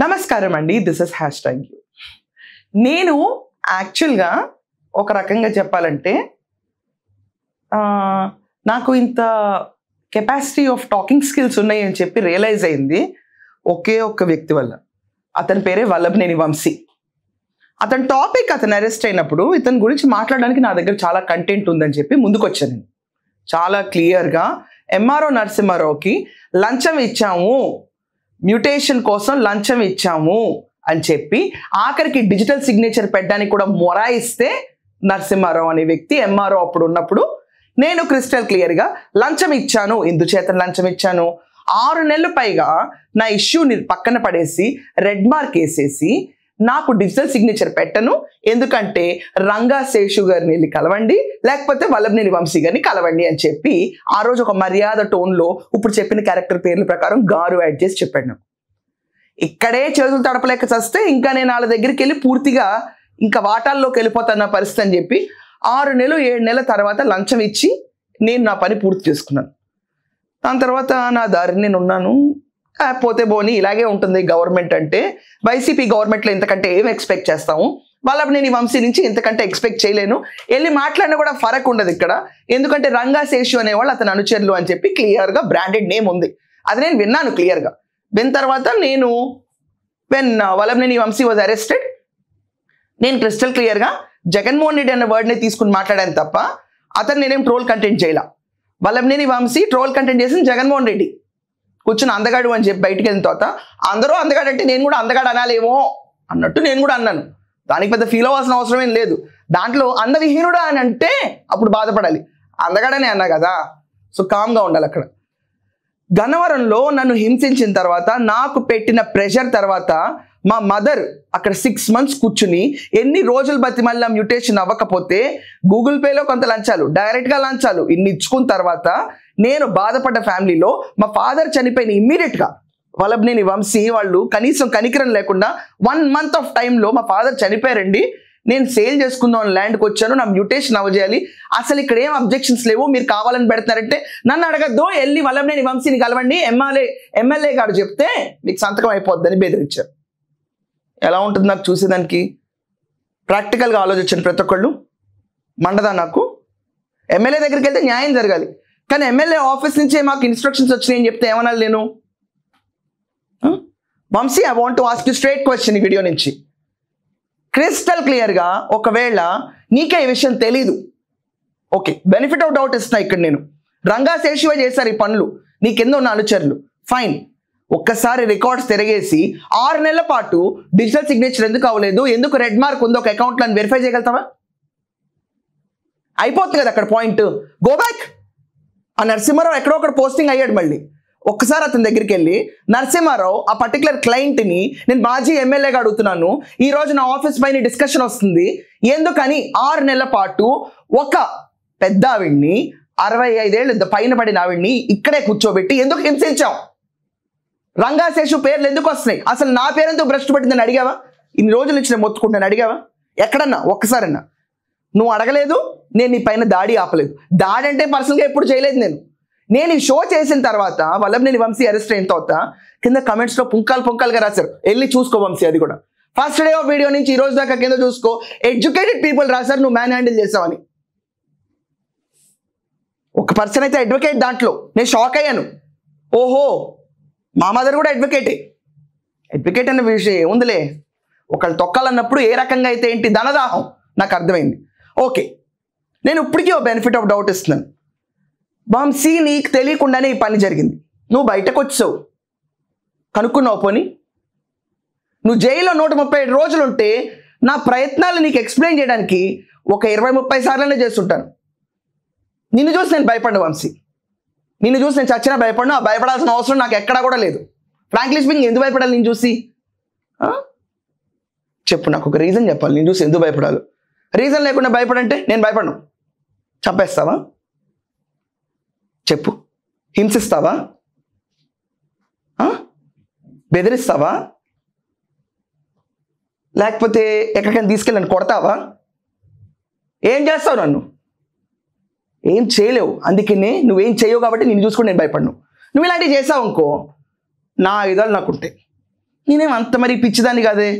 నమస్కారం అండి, this is hashtag you. నేను యాక్చువల్గా ఒక రకంగా చెప్పాలంటే నాకు ఇంత కెపాసిటీ ఆఫ్ టాకింగ్ స్కిల్స్ ఉన్నాయి అని చెప్పి రియలైజ్ అయింది ఒకే ఒక్క వ్యక్తి వల్ల. అతని పేరే వల్లభనేని వంశీ. అతని టాపిక్ అతను అరెస్ట్ అయినప్పుడు ఇతని గురించి మాట్లాడడానికి నా దగ్గర చాలా కంటెంట్ ఉందని చెప్పి ముందుకు వచ్చాను. నేను చాలా క్లియర్గా ఎంఆర్ఓ నరసింహారావుకి లంచం ఇచ్చాము, మ్యూటేషన్ కోసం లంచం ఇచ్చాము అని చెప్పి ఆఖరికి డిజిటల్ సిగ్నేచర్ పెట్టడానికి కూడా మొరాయిస్తే నరసింహారావు అనే వ్యక్తి ఎంఆర్ఓ అప్పుడు ఉన్నప్పుడు నేను క్రిస్టల్ క్లియర్గా లంచం ఇచ్చాను, ఇందుచేత లంచం ఇచ్చాను, 6 నెలలు పైగా నా ఇష్యూని పక్కన పడేసి రెడ్ మార్క్ వేసేసి నాకు డిజిటల్ సిగ్నేచర్ పెట్టను, ఎందుకంటే రంగా శేషు గారిని వెళ్ళి కలవండి లేకపోతే వల్లభనేని వంశీ గారిని కలవండి అని చెప్పి ఆ రోజు ఒక మర్యాద టోన్లో ఇప్పుడు చెప్పిన క్యారెక్టర్ పేర్ల ప్రకారం గారు యాడ్ చేసి చెప్పాడు. నాకు ఇక్కడే చేతులు తడపలేక చస్తే ఇంకా నేను వాళ్ళ దగ్గరికి వెళ్ళి పూర్తిగా ఇంకా వాటాల్లోకి వెళ్ళిపోతాను పరిస్థితి అని చెప్పి 6 నెలలు 7 నెలల తర్వాత లంచం ఇచ్చి నేను నా పని పూర్తి చేసుకున్నాను. దాని తర్వాత నా దారిని నేను ఉన్నాను. పోతే పోనీ ఇలాగే ఉంటుంది గవర్నమెంట్ అంటే. వైసీపీ గవర్నమెంట్లో ఇంతకంటే ఏం ఎక్స్పెక్ట్ చేస్తాము, వల్లభనేని వంశీ నుంచి ఇంతకంటే ఎక్స్పెక్ట్ చేయలేను. వెళ్ళి మాట్లాడినా కూడా ఫరక్ ఉండదు ఇక్కడ, ఎందుకంటే రంగా శేషు అనేవాళ్ళు అతని అనుచరులు అని చెప్పి క్లియర్గా బ్రాండెడ్ నేమ్ ఉంది. అది నేను విన్నాను క్లియర్గా. విన్న తర్వాత నేను వల్లభనేని వంశీ వాజ్ అరెస్టెడ్, నేను క్రిస్టల్ క్లియర్గా జగన్మోహన్ రెడ్డి అన్న వర్డ్ని తీసుకుని మాట్లాడాను తప్ప అతను నేనేం ట్రోల్ కంటెంట్ చేయాల. వల్లభనేని వంశీ ట్రోల్ కంటెంట్ చేసిన జగన్మోహన్ రెడ్డి కూర్చుని అందగాడు అని చెప్పి బయటికి వెళ్ళిన తర్వాత అందరూ అందగాడు అంటే నేను కూడా అందగాడు అనాలేమో అన్నట్టు నేను కూడా అన్నాను. దానికి పెద్ద ఫీల్ అవ్వాల్సిన అవసరం ఏం లేదు. దాంట్లో అందవిహీనుడా అని అంటే అప్పుడు బాధపడాలి, అందగాడనే అన్నా కదా. సో కామ్గా ఉండాలి. అక్కడ గన్నవరంలో నన్ను హింసించిన తర్వాత నాకు పెట్టిన ప్రెషర్ తర్వాత మా మదర్ అక్కడ 6 months కూర్చుని ఎన్ని రోజులు బతిమల్లా మ్యూటేషన్ అవ్వకపోతే గూగుల్ పేలో కొంత లంచాలు, డైరెక్ట్గా లంచాలు ఇన్ని ఇచ్చుకున్న తర్వాత నేను బాధపడ్డ ఫ్యామిలీలో మా ఫాదర్ చనిపోయిన ఇమ్మీడియట్గా వల్లభనేని వంశీ వాళ్ళు కనీసం కనికరం లేకుండా 1 month ఆఫ్ టైంలో మా ఫాదర్ చనిపోయారండి, నేను సేల్ చేసుకుందాం ల్యాండ్కి వచ్చాను, నా మ్యూటేషన్ అవ్వజేయాలి, అసలు ఇక్కడ ఏం అబ్జెక్షన్స్ లేవు, మీరు కావాలని పెడతారంటే నన్ను అడగద్దు, వెళ్ళి వల్లభనేని వంశీని కలవండి, ఎమ్మెల్యే గారు చెప్తే మీకు సంతకం అయిపోద్దని బెదిరించారు. ఎలా ఉంటుంది నాకు చూసేదానికి? ప్రాక్టికల్గా ఆలోచించండి ప్రతి ఒక్కళ్ళు. మండదా నాకు? ఎమ్మెల్యే దగ్గరికి వెళ్తే న్యాయం జరగాలి, కానీ ఎమ్మెల్యే ఆఫీస్ నుంచే మాకు ఇన్స్ట్రక్షన్స్ వచ్చినాయని చెప్తే ఏమనాలి నేను? Vamsi, I want to ask you straight question ఈ వీడియో నుంచి క్రిస్టల్ క్లియర్గా. ఒకవేళ నీకే ఈ విషయం తెలీదు, ఓకే, బెనిఫిట్ ఆఫ్ డౌట్ ఇస్తున్నా ఇక్కడ నేను. రంగా శేషువే చేశారు ఈ పనులు, నీ కింద ఉన్న అనుచరులు, ఫైన్. ఒక్కసారి రికార్డ్స్ తిరిగేసి 6 నెలల పాటు డిజిటల్ సిగ్నేచర్ ఎందుకు అవ్వలేదు, ఎందుకు రెడ్ మార్క్ ఉందో ఒక అకౌంట్లో వెరిఫై చేయగలుగుతావా? అయిపోతుంది కదా అక్కడ పాయింట్. Go back. ఆ నరసింహారావు ఎక్కడో ఒకటి పోస్టింగ్ అయ్యాడు మళ్ళీ. ఒక్కసారి అతని దగ్గరికి వెళ్ళి నరసింహారావు ఆ పర్టికులర్ క్లయింట్ని నేను మాజీ ఎమ్మెల్యేగా అడుగుతున్నాను, ఈ రోజు నా ఆఫీస్ పైన డిస్కషన్ వస్తుంది, ఎందుకని 6 నెలల పాటు ఒక పెద్ద ఆవిడ్ని 65 ఏళ్ళు పైన పడిన ఆవిడ్ని ఇక్కడే కూర్చోబెట్టి ఎందుకు హింసించావు? రంగా శేషు పేర్లు ఎందుకు వస్తున్నాయి? అసలు నా పేరెందుకు భ్రష్టు పట్టిందని అడిగావా? ఇన్ని రోజుల నుంచి నేను మొత్తుకుంటాను, అడిగావా ఎక్కడన్నా ఒక్కసారన్నా? నువ్వు అడగలేదు, నేను నీ పైన దాడి ఆపలేదు. దాడి అంటే పర్సనల్గా ఎప్పుడు చేయలేదు నేను ఈ షో చేసిన తర్వాత వల్లభనేని వంశీ అరెస్ట్ అయిన తర్వాత కింద కమెంట్స్లో పుంకాలుగా రాశారు, వెళ్ళి చూసుకో వంశీ. అది కూడా ఫస్ట్ డే ఆఫ్ వీడియో నుంచి ఈ రోజు దాకా కింద చూసుకో, ఎడ్యుకేటెడ్ పీపుల్ రాశారు నువ్వు మ్యాన్ హ్యాండిల్ చేసావని. ఒక పర్సన్ అయితే అడ్వకేట్, దాంట్లో నేను షాక్ అయ్యాను. ఓహో, మా మదర్ కూడా అడ్వకేట్ అన్న విషయం ఏముందిలే, ఒకళ్ళు తొక్కాలన్నప్పుడు ఏ రకంగా అయితే ఏంటి ధనదాహం నాకు అర్థమైంది. ఓకే, నేను ఇప్పటికీ ఓ బెనిఫిట్ ఆఫ్ డౌట్ ఇస్తున్నాను. వంశీ, నీకు తెలియకుండానే ఈ పని జరిగింది, నువ్వు బయటకు వచ్చావు, కనుక్కున్నావు. పోనీ నువ్వు జైల్లో 137 రోజులు ఉంటే నా ప్రయత్నాలు నీకు ఎక్స్ప్లెయిన్ చేయడానికి ఒక 20-30 సార్లనే చేస్తుంటాను. నిన్ను చూసి నేను భయపడ్డా వంశీ, నిన్ను చూసి నేను చచ్చినా భయపడినా, భయపడాల్సిన అవసరం నాకు ఎక్కడా కూడా లేదు. ఫ్రాంక్లీ స్పీకింగ్, ఎందుకు భయపడాలి నేను చూసి? చెప్పు, నాకు ఒక రీజన్ చెప్పాలి, నేను చూసి ఎందుకు భయపడాలి? రీజన్ లేకుండా భయపడంటే నేను భయపడను. చంపేస్తావా? చెప్పు, హింసిస్తావా? బెదిరిస్తావా? లేకపోతే ఎక్కడికైనా తీసుకెళ్ళి నన్ను కొడతావా? ఏం చేస్తావు? నన్ను ఏం చేయలేవు, అందుకనే నువ్వేం చేయవు కాబట్టి నేను చూసుకుని నేను భయపడను. నువ్వు ఇలాంటివి చేసావు అనుకో, నా ఆయుధాలు నాకు ఉంటాయి. నేనేం అంత మరి పిచ్చిదాన్ని కాదే.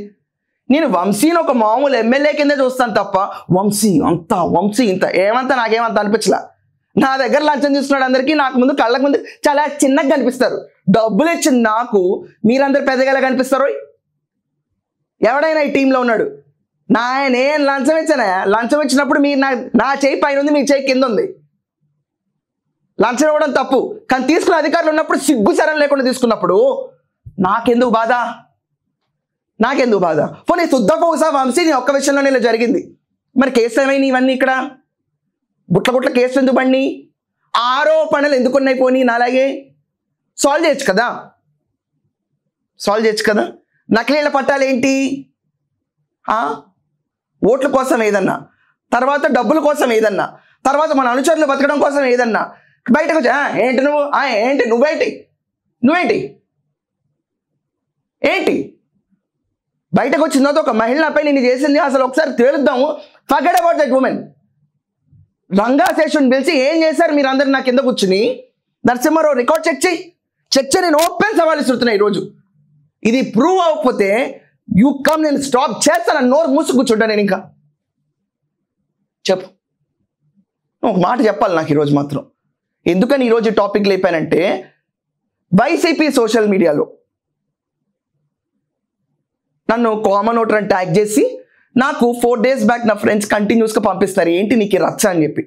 నేను వంశీని ఒక మామూలు ఎమ్మెల్యే కింద చూస్తాను తప్ప వంశీ అంత వంశీ ఇంత ఏమంతా నాకేమంత అనిపించలా. నా దగ్గర లంచం చూస్తున్నాడు అందరికీ, నాకు ముందు కళ్ళకు ముందు చాలా చిన్నగా కనిపిస్తారు. డబ్బులు ఇచ్చిన నాకు మీరందరూ పెద్దగా కనిపిస్తారు. ఎవడైనా ఈ టీంలో ఉన్నాడు, నేను లంచం ఇచ్చానే, లంచం ఇచ్చినప్పుడు మీరు నా చేయి పైన ఉంది, మీ చేయి కింద ఉంది. లంచం ఇవ్వడం తప్పు, కానీ తీసుకున్న అధికారులు ఉన్నప్పుడు సిగ్గు సరం లేకుండా తీసుకున్నప్పుడు నాకెందుకు బాధ? పోనీ శుద్ధ వంశీ నీ ఒక్క విషయంలోనే ఇలా జరిగింది, మరి కేసులు ఏమైనా ఇవన్నీ ఇక్కడ గుట్ల కేసులు ఎందుకు బండి? ఆరోపణలు ఎందుకున్నాయి? పోనీ నాలాగే సాల్వ్ చేయొచ్చు కదా. నకిలీల పట్టాలు ఏంటి? ఓట్ల కోసం ఏదన్నా, తర్వాత డబ్బుల కోసం ఏదన్నా, తర్వాత మన అనుచరులు బతకడం కోసం ఏదన్నా బయటకు వచ్చా ఏంటి నువ్వేంటి బయటకు వచ్చిన తర్వాత ఒక మహిళపై నేను చేసింది అసలు ఒకసారి తేలుద్దాము. Forget about that woman. Ranga శేషుని పిలిచి ఏం చేశారు మీరు అందరు నా కింద కూర్చుని? నరసింహారావు రికార్డ్ చెక్ చేయి నేను ఓపెన్ సవాల్ ఇస్తున్నా ఈరోజు. ఇది ప్రూవ్ అవ్వకపోతే నేను స్టాప్ చేస్తాను, నోరు మూసి కూర్చుంటా. నేను ఇంకా చెప్పు, ఒక మాట చెప్పాలి నాకు ఈరోజు మాత్రం. ఎందుకని ఈరోజు టాపిక్ లేపానంటే, వైసీపీ సోషల్ మీడియాలో నన్ను కామన్ ఓటర్ అని ట్యాగ్ చేసి నాకు 4 days బ్యాక్ నా ఫ్రెండ్స్ కంటిన్యూస్గా పంపిస్తారు, ఏంటి నీకు రచ్చ అని చెప్పి.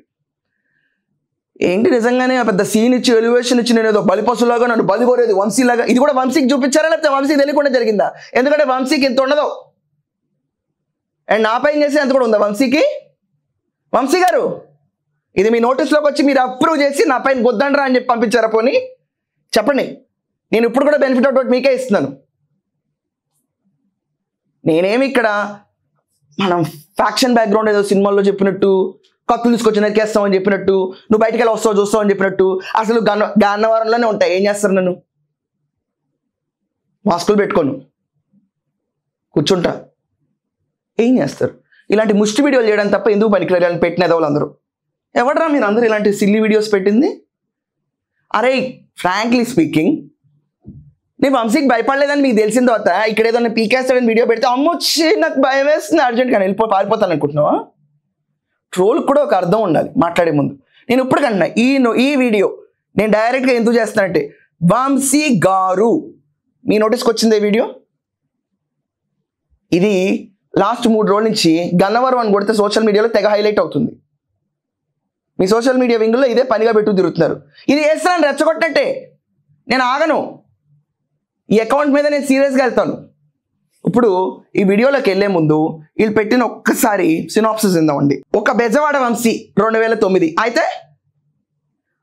ఏంటి నిజంగానే పెద్ద సీన్ ఇచ్చి ఎలివేషన్ ఇచ్చి నేను ఏదో బలిపసులాగా నన్ను బలిగోరేది వంశీలాగా, ఇది కూడా వంశీకి చూపించారా లేకపోతే వంశీకి తెలియకుండా జరిగిందా? ఎందుకంటే వంశీకి ఇంత ఉండదు, అండ్ నా పైన చేసి అంత కూడా ఉందా వంశీకి? వంశీ గారు, ఇది మీ నోటీస్లోకి వచ్చి మీరు అప్రూవ్ చేసి నా పైన గొద్దండ్రా అని చెప్పి పంపించారా? పోనీ చెప్పండి. నేను ఇప్పుడు కూడా బెనిఫిట్ అవుట్ మీకే ఇస్తున్నాను. నేనేమి ఇక్కడ మనం ఫ్యాక్షన్ బ్యాక్గ్రౌండ్ ఏదో సినిమాల్లో చెప్పినట్టు కత్తులు తీసుకొచ్చి నరికేస్తామని చెప్పినట్టు, నువ్వు బయటికి వెళ్ళి వస్తావు చూస్తావు అని చెప్పినట్టు, అసలు గన్నవరంలోనే ఉంటాయి. ఏం చేస్తారు? నన్ను మాస్కులు పెట్టుకోను కూర్చుంటా, ఏం చేస్తారు? ఇలాంటి ముష్టి వీడియోలు చేయడం తప్ప ఎందుకు పనికిరారు అని పెట్టిన వాళ్ళందరూ. ఎవడరా మీరు అందరూ ఇలాంటి సిల్లీ వీడియోస్ పెట్టింది? అరే ఫ్రాంక్లీ స్పీకింగ్, నేను వంశీకి భయపడలేదని మీకు తెలిసిన తర్వాత ఇక్కడ ఏదైనా పీకేస్తాడని వీడియో పెడితే అమ్మొచ్చి నాకు భయం వేస్తుంది, అర్జెంట్గా పారిపోతాను అనుకుంటున్నావా? ట్రోల్కి కూడా ఒక అర్థం ఉండాలి మాట్లాడే ముందు. నేను ఇప్పుడు కన్నా ఈ వీడియో నేను డైరెక్ట్గా ఎందుకు చేస్తానంటే, వంశీ గారు మీ నోటీస్కి వచ్చింది ఈ వీడియో. ఇది లాస్ట్ 3 రోజుల నుంచి గన్నవరం అని కొడితే సోషల్ మీడియాలో తెగ హైలైట్ అవుతుంది. మీ సోషల్ మీడియా వింగుల్లో ఇదే పనిగా పెట్టు తిరుగుతున్నారు. ఇది వేస్తాను రెచ్చగొట్టినట్టే, నేను ఆగను. ఈ అకౌంట్ మీద నేను సీరియస్గా వెళ్తాను. ఇప్పుడు ఈ వీడియోలోకి వెళ్ళే ముందు వీళ్ళు పెట్టిన ఒక్కసారి సినాప్సిస్ ఇందామండి. ఒక బెజవాడ వంశీ 2009, అయితే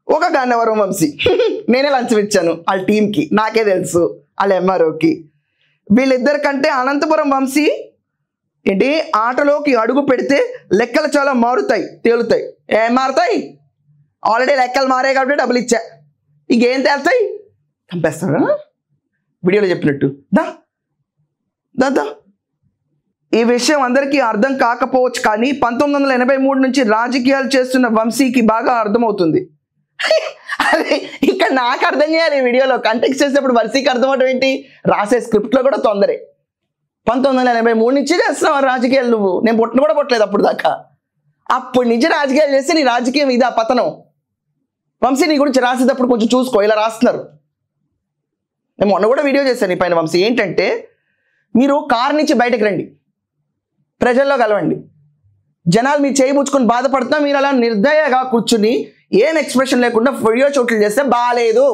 ఒక గన్నవరం వంశీ. నేనే లంచం ఇచ్చాను వాళ్ళ టీంకి, నాకే తెలుసు, వాళ్ళ ఎంఆర్ఓకి. వీళ్ళిద్దరి కంటే అనంతపురం వంశీ ఏంటి ఆటలోకి అడుగు పెడితే లెక్కలు చాలా తేలుతాయి. ఏం మారుతాయి? ఆల్రెడీ లెక్కలు మారే కాబట్టి డబ్బులు ఇచ్చా, ఇంకేం తేలుతాయి? చంపేస్తాడా వీడియోలో చెప్పినట్టు? దా ఈ విషయం అందరికీ అర్థం కాకపోవచ్చు, కానీ 1983 నుంచి రాజకీయాలు చేస్తున్న వంశీకి బాగా అర్థమవుతుంది. అదే ఇక్కడ నాకు అర్థం చేయాలి. ఈ వీడియోలో కంటెక్స్ట్ చేసేటప్పుడు వంశీకి అర్థమవటం ఏంటి? రాసే స్క్రిప్ట్లో కూడా తొందరే. 1983 నుంచి చేస్తున్నావు రాజకీయాలు నువ్వు. నేను కూడా పుట్టలేదు అప్పుడు దాకా. అప్పటి నుంచి రాజకీయాలు చేస్తే నీ రాజకీయం ఇదా పతనం. వంశీ నీ గురించి రాసేటప్పుడు కొంచెం చూసుకో, ఇలా రాస్తున్నారు. నేను మొన్న కూడా వీడియో చేశాను ఈ పైన. వంశీ ఏంటంటే, మీరు కారు నుంచి బయటకు రండి, ప్రజల్లో కలవండి, జనాలు మీరు చేయబుచ్చుకొని బాధపడుతున్నా మీరు అలా నిర్దయగా కూర్చుని ఏం ఎక్స్ప్రెషన్ లేకుండా వీడియో షూట్లు చేస్తే బాగాలేదు.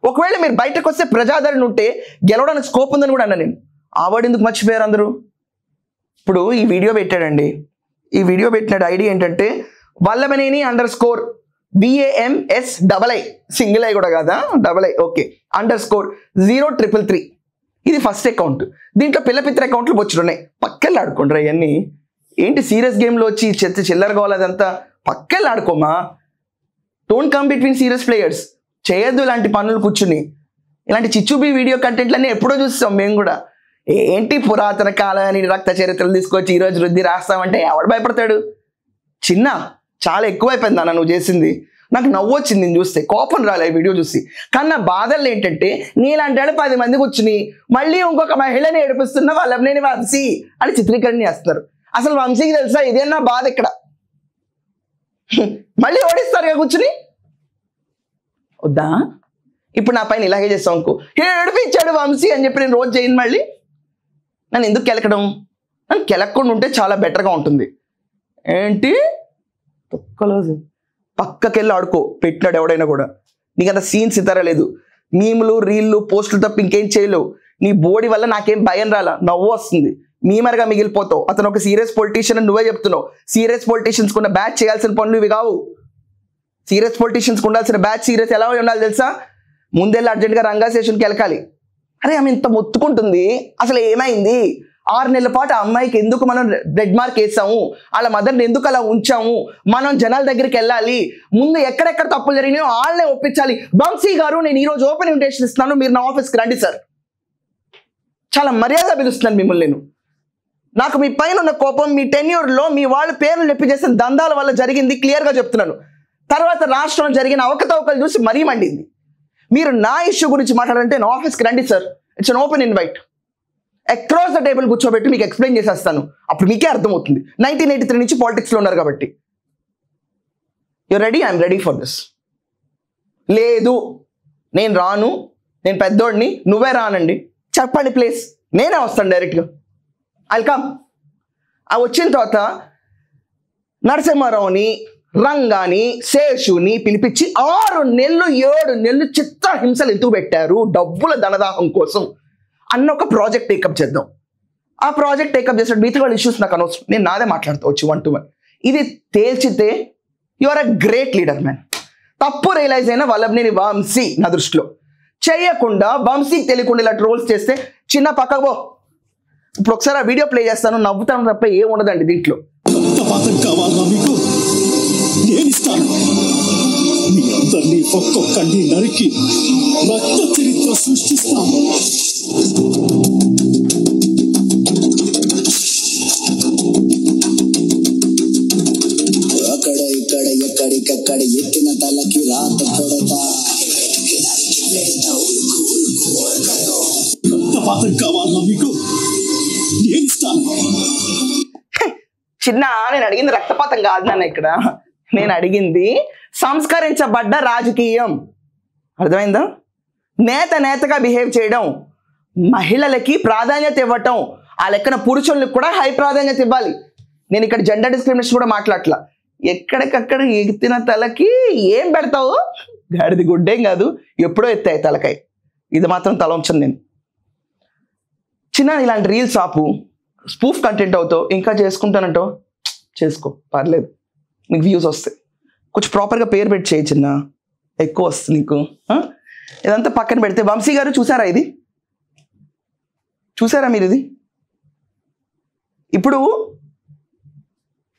ఒకవేళ మీరు బయటకు వస్తే ప్రజాదరణ ఉంటే గెలవడానికి స్కోప్ ఉందని కూడా అన్నా నేను. ఆ వర్డ్ ఎందుకు మర్చిపోయారు అందరూ? ఇప్పుడు ఈ వీడియో పెట్టాడండి. ఈ వీడియో పెట్టిన ఐడి ఏంటంటే వల్లభనేని _VAMSII, సింగిల్ ఐ కూడా కాదా, _I, ఓకే, _03333. ఇది ఫస్ట్ అకౌంట్. దీంట్లో పిల్లపిత్ర అకౌంట్లు బొచ్చుడున్నాయి. పక్కన ఆడుకోండి అవన్నీ. ఏంటి సీరియస్ గేమ్లో వచ్చి చిల్లర కావాలి అదంతా? పక్కన ఆడుకోమా. Don't come between serious players. చేయొద్దు ఇలాంటి పనులు కూర్చుని. ఇలాంటి చిచ్చుబీ వీడియో కంటెంట్లన్నీ ఎప్పుడో చూస్తాం మేము కూడా. ఏంటి పురాతన కాలాన్ని రక్త చరిత్రలు తీసుకొచ్చి ఈరోజు రుద్ది రాస్తామంటే ఎవడు భయపడతాడు? చాలా ఎక్కువైపోయింది అన్న నువ్వు చేసింది. నాకు నవ్వు వచ్చింది నేను చూస్తే, కోపం రాలే వీడియో చూసి. కానీ నా బాధలు ఏంటంటే నీలాంటి 10 మంది కూర్చుని మళ్ళీ ఇంకొక మహిళని ఏడిపిస్తున్న వల్లభనేని వంశీ అని చిత్రీకరణ చేస్తారు. అసలు వంశీకి తెలుసా ఇదేనా బాధ? ఇక్కడ మళ్ళీ ఓడిస్తారు కూర్చుని. వద్దా? ఇప్పుడు నా పైన ఇలాగే చేస్తాం అనుకో, ఏడిపించాడు వంశీ అని చెప్పి నేను రోజు చేయను. మళ్ళీ నన్ను ఎందుకు కెలకడం? నన్ను కెలక్కుండా ఉంటే చాలా బెటర్గా ఉంటుంది. ఏంటి తొక్కలోజు పక్కకెళ్ళి ఆడుకో, పెట్టినాడు ఎవడైనా కూడా. నీకంత సీన్స్ ఇతరలేదు, మీములు రీళ్ళు పోస్టులు తప్ప ఇంకేం చేయలేవు. నీ బోడీ వల్ల నాకేం భయం రాలా, నవ్వు వస్తుంది, మీమర్గా మిగిలిపోతావు. అతను ఒక సీరియస్ పొలిటీషియన్ అని నువ్వే చెప్తున్నావు. సీరియస్ పొలిటీషియన్స్ ఉన్న బ్యాచ్ చేయాల్సిన పనులు ఇవి కావు. సీరియస్ పొలిటీషియన్స్ ఉండాల్సిన బ్యాచ్ సీరియస్ ఎలా ఉండాలి తెలుసా? ముందెళ్ళి అర్జెంట్గా రంగా స్టేషన్కి వెళ్ళాలి. అరే ఆమె ఇంత మొత్తుకుంటుంది, అసలు ఏమైంది? 6 నెలల పాటు ఆ అమ్మాయికి ఎందుకు మనం రెడ్ మార్క్ వేసాము? వాళ్ళ మదర్ని ఎందుకు అలా ఉంచాము? మనం జనాల దగ్గరికి వెళ్ళాలి, ముందు ఎక్కడెక్కడ తప్పులు జరిగినాయో వాళ్ళనే ఒప్పించాలి. వంశీ గారు, నేను ఈరోజు ఓపెన్ ఇన్విటేషన్ ఇస్తున్నాను, మీరు నా ఆఫీస్కి రండి సార్. చాలా మర్యాద పిలుస్తున్నాను మిమ్మల్ని నేను. నాకు మీ పైన ఉన్న కోపం మీ టెన్యూర్లో మీ వాళ్ళ పేర్లు చెప్పి చేసిన దందాల వల్ల జరిగింది, క్లియర్గా చెప్తున్నాను. తర్వాత రాష్ట్రంలో జరిగిన అవకతవకలు చూసి మరీ మండింది. మీరు నా ఇష్యూ గురించి మాట్లాడాలంటే నా ఆఫీస్కి రండి sir, it's an open invite. Across the table కూర్చోబెట్టి మీకు ఎక్స్ప్లెయిన్ చేసేస్తాను, అప్పుడు మీకే అర్థమవుతుంది. 1983 నుంచి పాలిటిక్స్లో ఉన్నారు కాబట్టి. You ready? I'm ready for this. లేదు నేను రాను, నేను పెద్దోడిని, నువ్వే రానండి, చెప్పండి ప్లీజ్, నేనే వస్తాను డైరెక్ట్గా. I'll come. ఆ వచ్చిన తర్వాత నరసింహారావుని, రంగాని, శేషుని పిలిపించి 6 నెలలు 7 నెలలు చిత్ర హింసలు ఎందుకు పెట్టారు? డబ్బుల ధనదాహం కోసం అన్న ఒక ప్రాజెక్ట్ టేకప్ చేద్దాం. ఆ ప్రాజెక్ట్ టేకప్ చేసిన మిగతా వాళ్ళ ఇష్యూస్ నాకు అనవసరం, నేను నాదే మాట్లాడుతూ వచ్చి 1 to 1. ఇది తేల్చితే you are a great leader man. తప్పు రియలైజ్ అయిన వల్లభనేని వంశీ నా దృష్టిలో. చేయకుండా వంశీకి తెలియకుండా ఇలా ట్రోల్స్ చేస్తే చిన్న పక్కకు పో. ఇప్పుడు ఒకసారి ఆ వీడియో ప్లే చేస్తాను, నవ్వుతాను తప్ప ఏం ఉండదండి దీంట్లో. మీ అందరినీ ఒక్కొక్కడిని నరికి రక్త చరిత్ర సృష్టిస్తాము. అక్కడ ఇక్కడ ఎక్కడికక్కడ ఎక్కిన తలకి రాత కొడతా. రక్తపాతం కావాలా మీకు? నేను ఇస్తాను. చిన్న నేను అడిగింది రక్తపాతం కాదు నాన్న, ఇక్కడ నేను అడిగింది సంస్కరించబడ్డ రాజకీయం. అర్థమైందా? నేతగా బిహేవ్ చేయడం, మహిళలకి ప్రాధాన్యత ఇవ్వటం, ఆ లెక్కన పురుషులకు కూడా హై ప్రాధాన్యత ఇవ్వాలి. నేను ఇక్కడ జెండర్ డిస్క్రిమినేషన్ కూడా మాట్లాడట్లా. ఎక్కడికక్కడ ఎత్తిన తలకి ఏం పెడతావు? గాడిది గుడ్డేం కాదు, ఎప్పుడో ఎత్తాయి తలకాయ. ఇది మాత్రం తల ఉంచను నేను. చిన్న ఇలాంటి రీల్స్ ఆపు, స్పూఫ్ కంటెంట్ అవుతావు, ఇంకా చేసుకుంటానంటో చేసుకో, పర్లేదు, నీకు వ్యూస్ వస్తాయి. కొంచెం ప్రాపర్గా పేరు పెట్టి చేయి చిన్న, ఎక్కువ వస్తుంది నీకు. ఇదంతా పక్కన పెడితే వంశీ గారు చూసారా? ఇది చూసారా మీరు? ఇది ఇప్పుడు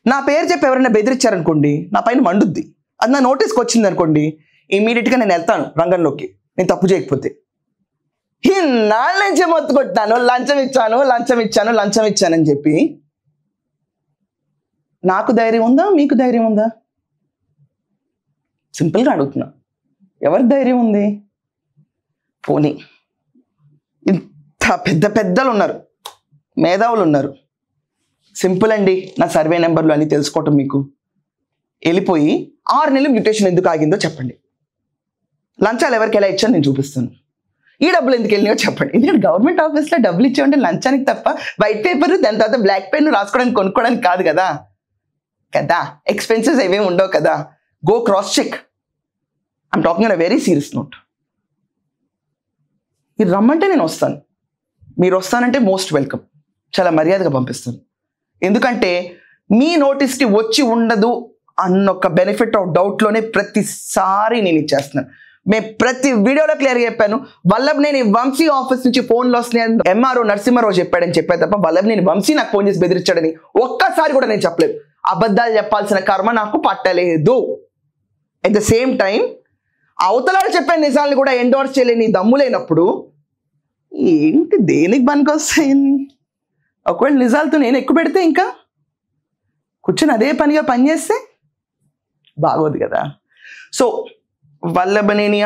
నా పేరు చెప్పి ఎవరైనా బెదిరించారనుకోండి, నా పైన మండుద్ది. అది నా నోటీస్కి వచ్చింది అనుకోండి, ఇమీడియట్గా నేను వెళ్తాను రంగంలోకి, నేను తప్పు చేయకపోతే. ఇన్నాళ్ళ నుంచే మొత్తుకొట్టాను, లంచం ఇచ్చానని చెప్పి. నాకు ధైర్యం ఉందా? మీకు ధైర్యం ఉందా? సింపుల్గా అడుగుతున్నా, ఎవరి ధైర్యం ఉంది? పోనీ ఇంత పెద్దలు ఉన్నారు, మేధావులు ఉన్నారు. సింపుల్ అండి, నా సర్వే నెంబర్లు అని తెలుసుకోవటం. మీకు వెళ్ళిపోయి 6 నెలలు మ్యూటేషన్ ఎందుకు ఆగిందో చెప్పండి. లంచాలు ఎవరికి ఎలా ఇచ్చాను నేను చూపిస్తాను. ఈ డబ్బులు ఎందుకు వెళ్ళినాయో చెప్పండి. ఎందుకంటే గవర్నమెంట్ ఆఫీస్లో డబ్బులు ఇచ్చామంటే లంచానికి తప్ప వైట్ పేపర్, దాని తర్వాత బ్లాక్ పెన్ రాసుకోవడానికి కొనుక్కోవడానికి కాదు కదా. ఎక్స్పెన్సెస్ ఏమేమి ఉండవు కదా. Go cross check. I'm talking on a very serious note. మీరు రమ్మంటే నేను వస్తాను, మీరు వస్తానంటే మోస్ట్ వెల్కమ్, చాలా మర్యాదగా పంపిస్తాను. ఎందుకంటే మీ నోటీస్కి వచ్చి ఉండదు అన్నొక బెనిఫిట్ ఆఫ్ డౌట్లోనే ప్రతిసారి నేను ఇచ్చేస్తున్నాను. మేము ప్రతి వీడియోలో క్లియర్గా చెప్పాను, వల్లభనేని వంశీ ఆఫీస్ నుంచి ఫోన్లు వస్తున్నాయని ఎంఆర్ఓ నరసింహారావు చెప్పాడని చెప్పాను తప్ప వల్లభనేని వంశీ నాకు ఫోన్ చేసి బెదిరించాడని ఒక్కసారి కూడా నేను చెప్పలేదు. అబద్ధాలు చెప్పాల్సిన కర్మ నాకు పట్టలేదు. అట్ ద సేమ్ టైం అవతలాలు చెప్పే నిజాలను కూడా ఎండోర్స్ చేయలేని దమ్ము లేనప్పుడు ఏంటి దేనికి పనికొస్తాయి? ఒకవేళ నిజాలతో నేను ఎక్కువ పెడితే ఇంకా కూర్చొని అదే పనిగా పనిచేస్తే బాగోదు కదా. సో వల్లభనేని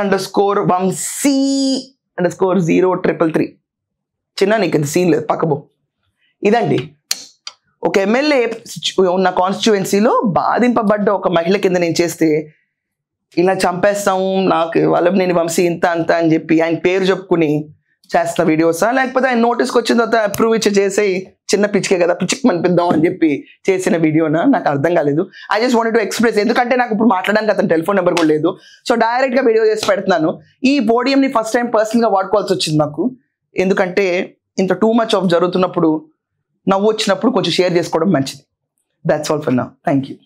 _Vamsi_033 చిన్న నీకు ఇది సీన్ లేదు పక్కబో. ఇదండి ఒక ఎమ్మెల్యే ఉన్న కాన్స్టిట్యువెన్సీలో బాధింపబడ్డ ఒక మహిళ కింద నేను చేస్తే ఇలా చంపేస్తాం, నాకు వల్లభనేని వంశీ ఇంత అంత అని చెప్పి ఆయన పేరు చెప్పుకుని చేస్తున్న వీడియోసా, లేకపోతే ఆయన నోటీస్కి వచ్చిన తర్వాత అప్రూవ్ చేసి చిన్న పిచ్చికే కదా పిచ్చికి మనిపిద్దాం అని చెప్పి చేసిన వీడియోనా నాకు అర్థం కాలేదు. I just wanted to express, ఎందుకంటే నాకు ఇప్పుడు మాట్లాడడానికి అతని టెలిఫోన్ నెంబర్ కూడా లేదు. సో డైరెక్ట్గా వీడియో చేసి పెడుతున్నాను. ఈ పోడియంని ఫస్ట్ టైం పర్సనల్గా వాడుకోవాల్సి వచ్చింది నాకు, ఎందుకంటే ఇంత టూ మచ్ ఆఫ్ జరుగుతున్నప్పుడు నవ్వు వచ్చినప్పుడు కొంచెం షేర్ చేసుకోవడం మంచిది. That's all for now. Thank you.